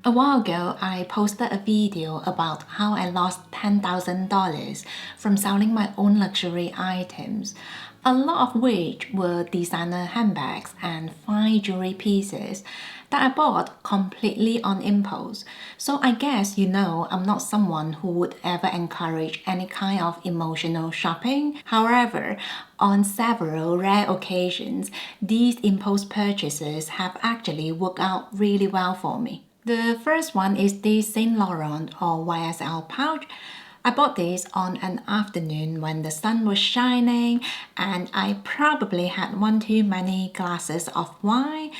A while ago, I posted a video about how I lost $10,000 from selling my own luxury items, a lot of which were designer handbags and fine jewelry pieces that I bought completely on impulse. So I guess you know I'm not someone who would ever encourage any kind of emotional shopping. However, on several rare occasions, these impulse purchases have actually worked out really well for me. The first one is the Saint Laurent or YSL pouch. I bought this on an afternoon when the sun was shining and I probably had one too many glasses of wine.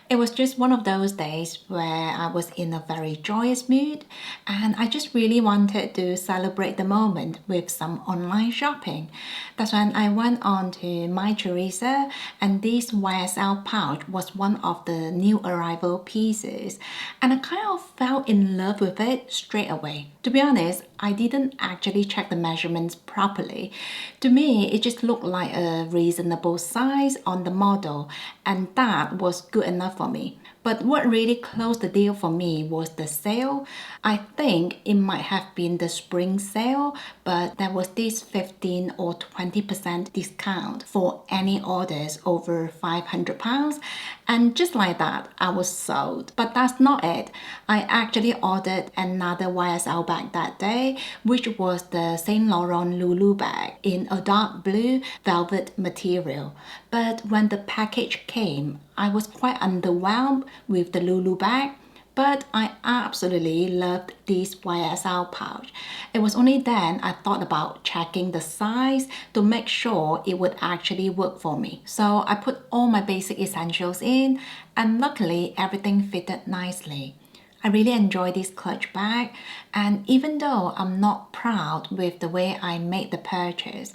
It was just one of those days where I was in a very joyous mood and I just really wanted to celebrate the moment with some online shopping. That's when I went on to My Teresa and this YSL pouch was one of the new arrival pieces and I kind of fell in love with it straight away. To be honest, I didn't actually check the measurements properly. To me, it just looked like a reasonable size on the model and that was good enough for me. But what really closed the deal for me was the sale. I think it might have been the spring sale, but there was this 15 or 20% discount for any orders over £500. And just like that, I was sold. But that's not it. I actually ordered another YSL bag that day, which was the Saint Laurent Lulu bag in a dark blue velvet material. But when the package came, I was quite underwhelmed with the Lulu bag. But I absolutely loved this YSL pouch. It was only then I thought about checking the size to make sure it would actually work for me. So I put all my basic essentials in and luckily everything fitted nicely. I really enjoy this clutch bag and even though I'm not proud with the way I made the purchase,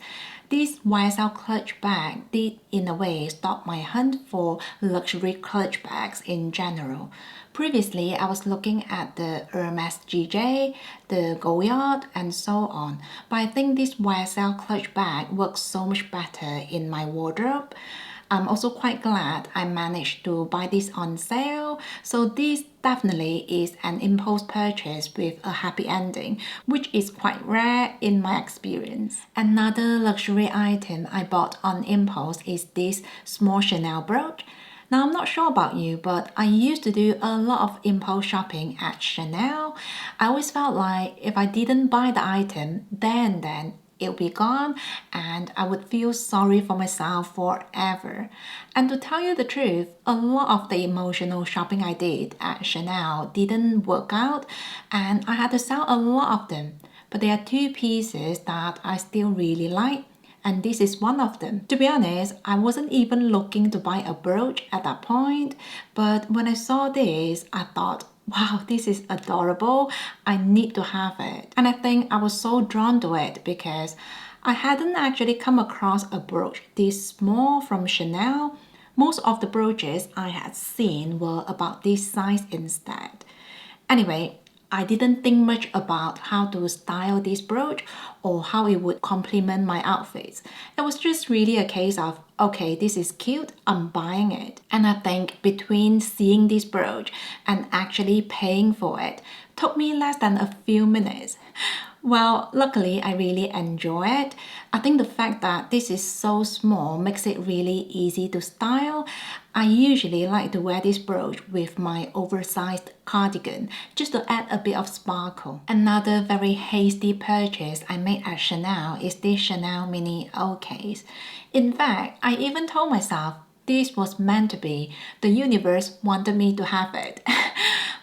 this YSL clutch bag did in a way stop my hunt for luxury clutch bags in general. Previously, I was looking at the Hermes GJ, the Goyard, and so on, but I think this YSL clutch bag works so much better in my wardrobe. I'm also quite glad I managed to buy this on sale, so this definitely is an impulse purchase with a happy ending, which is quite rare in my experience. Another luxury item I bought on impulse is this small Chanel brooch. Now, I'm not sure about you, but I used to do a lot of impulse shopping at Chanel. I always felt like if I didn't buy the item, then it'll be gone and I would feel sorry for myself forever. And to tell you the truth, a lot of the emotional shopping I did at Chanel didn't work out and I had to sell a lot of them. But there are two pieces that I still really like. And this is one of them. To be honest, I wasn't even looking to buy a brooch at that point, but when I saw this, I thought, wow, this is adorable. I need to have it. And I think I was so drawn to it because I hadn't actually come across a brooch this small from Chanel. Most of the brooches I had seen were about this size instead. Anyway, I didn't think much about how to style this brooch or how it would complement my outfits. It was just really a case of, okay, this is cute, I'm buying it. And I think between seeing this brooch and actually paying for it took me less than a few minutes. Well, luckily I really enjoy it. I think the fact that this is so small makes it really easy to style. I usually like to wear this brooch with my oversized cardigan just to add a bit of sparkle. Another very hasty purchase I made at Chanel is this Chanel mini O case. In fact, I even told myself this was meant to be. The universe wanted me to have it.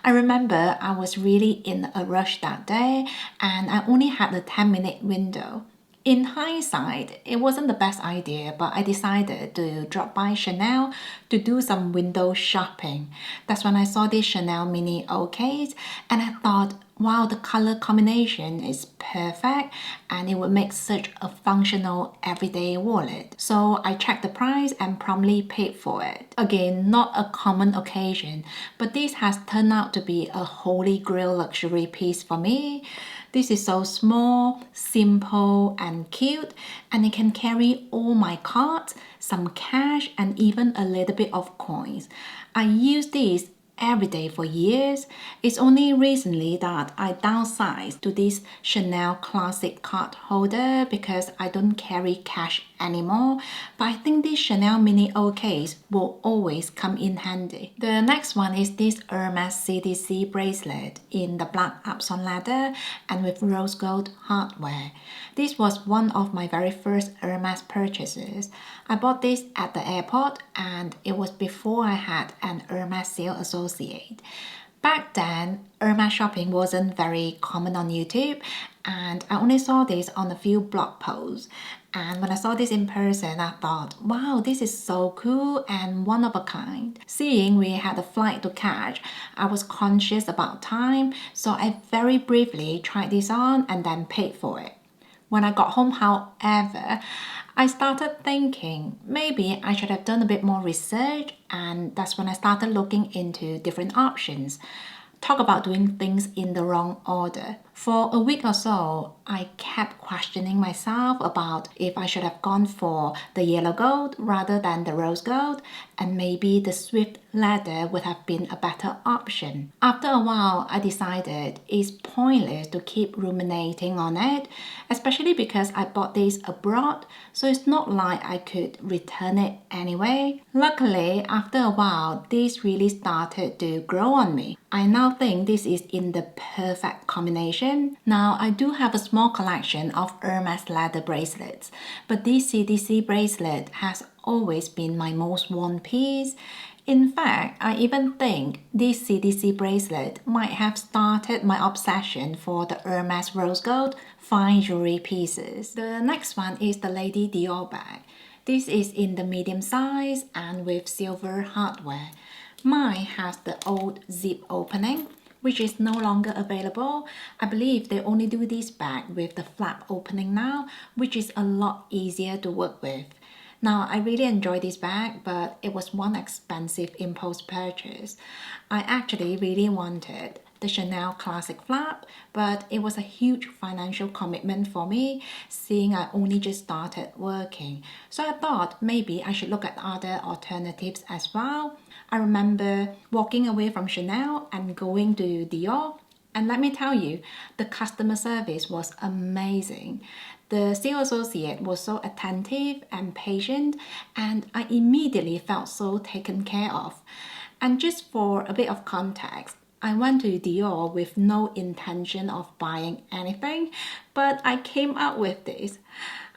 I remember I was really in a rush that day and I only had a 10-minute window. In hindsight, it wasn't the best idea, but I decided to drop by Chanel to do some window shopping. That's when I saw this Chanel mini O case and I thought, wow, the color combination is perfect and it would make such a functional everyday wallet. So I checked the price and promptly paid for it. Again, not a common occasion, but this has turned out to be a holy grail luxury piece for me. This is so small, simple and cute and it can carry all my cards, some cash and even a little bit of coins. I use this every day for years. It's only recently that I downsized to this Chanel classic card holder because I don't carry cash anymore. But I think this Chanel mini O case will always come in handy. The next one is this Hermes CDC bracelet in the black Epsom leather and with rose gold hardware. This was one of my very first Hermes purchases. I bought this at the airport and it was before I had an Hermes sales associate. Back then, Hermes shopping wasn't very common on YouTube and I only saw this on a few blog posts. And when I saw this in person, I thought, wow, this is so cool and one of a kind. Seeing we had a flight to catch, I was conscious about time, so I very briefly tried this on and then paid for it. When I got home, however, I started thinking maybe I should have done a bit more research, and that's when I started looking into different options. Talk about doing things in the wrong order. For a week or so, I kept questioning myself about if I should have gone for the yellow gold rather than the rose gold, and maybe the swift leather would have been a better option. After a while, I decided it's pointless to keep ruminating on it, especially because I bought this abroad, so it's not like I could return it anyway. Luckily, after a while, this really started to grow on me. I now think this is in the perfect combination. Now, I do have a small collection of Hermes leather bracelets, but this CDC bracelet has always been my most worn piece. In fact, I even think this CDC bracelet might have started my obsession for the Hermes rose gold fine jewelry pieces. The next one is the Lady Dior bag. This is in the medium size and with silver hardware. Mine has the old zip opening, which is no longer available. I believe they only do this bag with the flap opening now, which is a lot easier to work with. Now, I really enjoy this bag, but it was one expensive impulse purchase. I actually really wanted the Chanel classic flap, but it was a huge financial commitment for me, seeing I only just started working. So I thought maybe I should look at other alternatives as well. I remember walking away from Chanel and going to Dior, and let me tell you, the customer service was amazing. The sales associate was so attentive and patient, and I immediately felt so taken care of. And just for a bit of context, I went to Dior with no intention of buying anything, but I came out with this.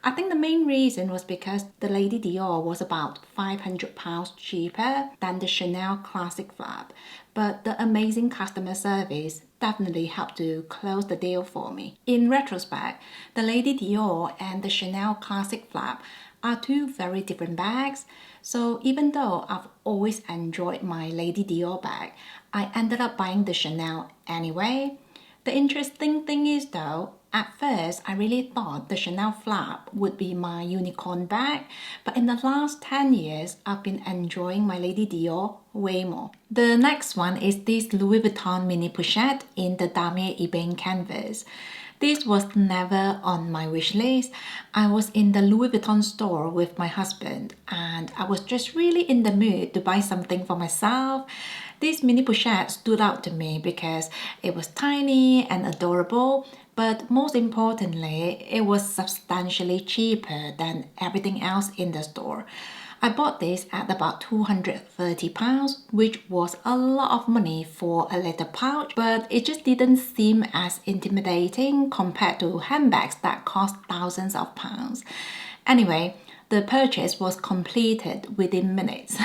I think the main reason was because the Lady Dior was about £500 cheaper than the Chanel classic flap, but the amazing customer service definitely helped to close the deal for me. In retrospect, the Lady Dior and the Chanel classic flap are two very different bags, so even though I've always enjoyed my Lady Dior bag, I ended up buying the Chanel anyway. The interesting thing is though, at first I really thought the Chanel flap would be my unicorn bag, but in the last 10 years I've been enjoying my Lady Dior way more. The next one is this Louis Vuitton mini pochette in the damier ebene canvas. This was never on my wish list. I was in the Louis Vuitton store with my husband and I was just really in the mood to buy something for myself. This mini pochette stood out to me because it was tiny and adorable, but most importantly, it was substantially cheaper than everything else in the store. I bought this at about £230, which was a lot of money for a little pouch, but it just didn't seem as intimidating compared to handbags that cost thousands of pounds. Anyway, the purchase was completed within minutes.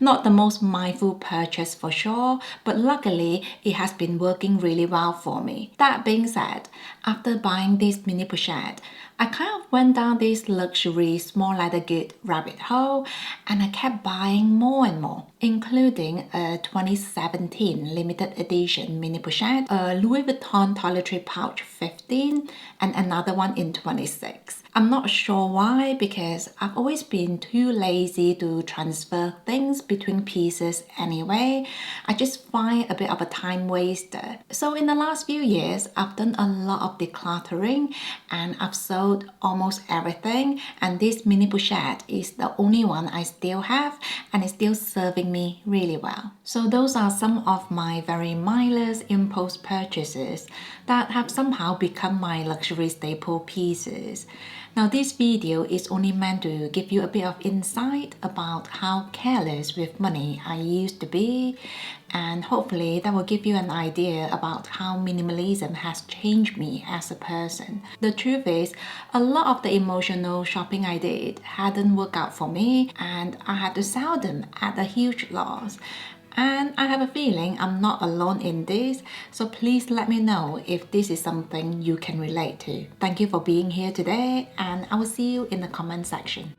Not the most mindful purchase for sure, but luckily it has been working really well for me. That being said, after buying this mini pochette, I kind of went down this luxury small leather good rabbit hole and I kept buying more and more, including a 2017 limited edition mini pochette, a Louis Vuitton toiletry pouch 15 and another one in 26. I'm not sure why, because I've always been too lazy to transfer things between pieces anyway. I just find a bit of a time waster. So in the last few years, I've done a lot of decluttering and I've sold almost everything, and this mini pochette is the only one I still have and it's still serving me really well. So those are some of my very mindless impulse purchases that have somehow become my luxury staple pieces. Now this video is only meant to give you a bit of insight about how careless with money I used to be, and hopefully that will give you an idea about how minimalism has changed me as a person. The truth is, a lot of the emotional shopping I did hadn't worked out for me, and I had to sell them at a huge loss. And I have a feeling I'm not alone in this, so please let me know if this is something you can relate to. Thank you for being here today, and I will see you in the comment section.